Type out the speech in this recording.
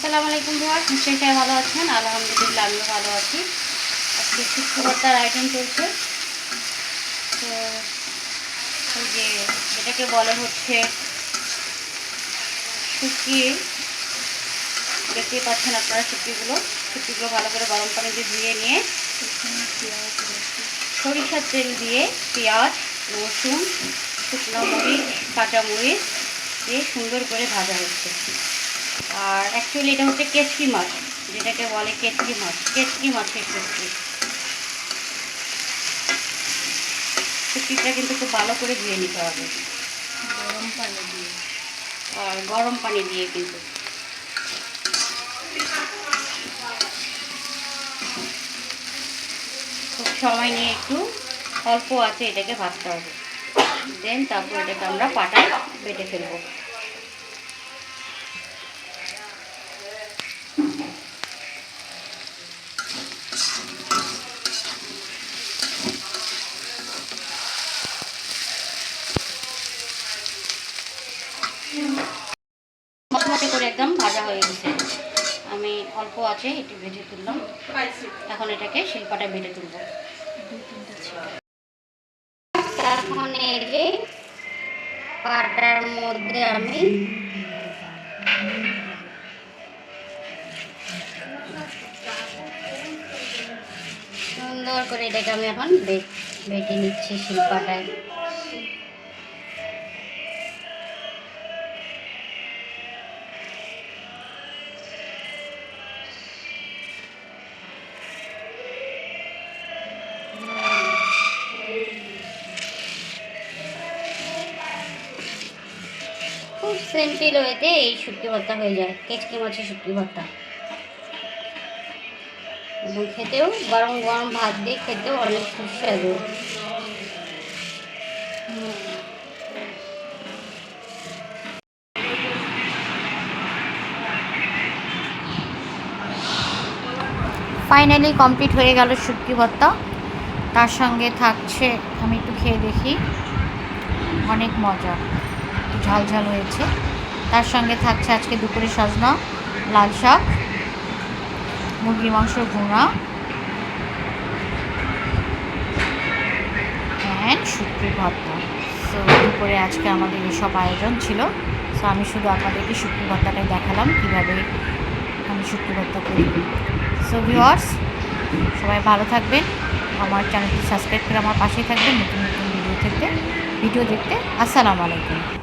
আসসালামু আলাইকুম ভিউয়ার্স, নিশ্চয়ই সবাই ভালো আছেন। আলহামদুলিল্লাহ আমিও ভালো আছি। আজকে শুটকি ভর্তার আইটেম চলছে। তো এই যে এটাকে বলে হচ্ছে শুটকি, দেখতেই পাচ্ছেন আপনারা শুটকিগুলো ভালো করে গরম পানিতে ধুয়ে নিয়ে সরিষার তেল দিয়ে পেঁয়াজ, রসুন, শুকনো মরিচ, কাঁচা মরিচ দিয়ে সুন্দর করে ভাজা হচ্ছে। আর অ্যাকচুয়ালি এটা হচ্ছে কেচকি মাছ, যেটাকে বলে কেচকি মাছের শুটকিটা কিন্তু খুব ভালো করে ধুয়ে নিতে হবে গরম পানি দিয়ে। আর গরম পানি দিয়ে কিন্তু খুব সময় নিয়ে একটু অল্প আছে এটাকে ভাজতে হবে। দেন তারপর এটাকে আমরা পাটায় বেটে ফেলবো। মচমচে করে একদম ভাজা হয়ে গেছে। আমি অল্প আছে একটু ভেজে তুললাম। এখন এটাকে শিলপাটায় বেটে তুলব। এখন এই যে পাটার মধ্যে আমি সুন্দর করে এটাকে আমি এখন বেটে নিচ্ছি শিলপাটায়। খুব সিম্পল ওয়েতে এই শুটকি ভর্তা হয়ে যায়, কেচকি মাছের শুটকি ভর্তা। এবং খেতেও গরম গরম ভাত দিয়ে খেতেও অনেক সুস্বাদু। ফাইনালি কমপ্লিট হয়ে গেল শুটকি ভর্তা। তার সঙ্গে থাকছে, আমি একটু খেয়ে দেখি, অনেক মজা, ঝাল ঝাল হয়েছে। তার সঙ্গে থাকছে আজকে দুপুরে সজনা, লাল শাক, মুরগির মাংস ভুনা অ্যান্ড শুটকি ভর্তা। সো দুপুরে আজকে আমাদের এসব আয়োজন ছিল। সো আমি শুধু আপনাদেরকে শুটকি ভর্তাটাই দেখালাম কীভাবে আমি শুটকি ভর্তা করি। সো ভিউয়ার্স, সবাই ভালো থাকবেন, আমার চ্যানেলটি সাবস্ক্রাইব করে আমার পাশেই থাকবেন নতুন নতুন ভিডিও দেখতে। আসসালামু আলাইকুম।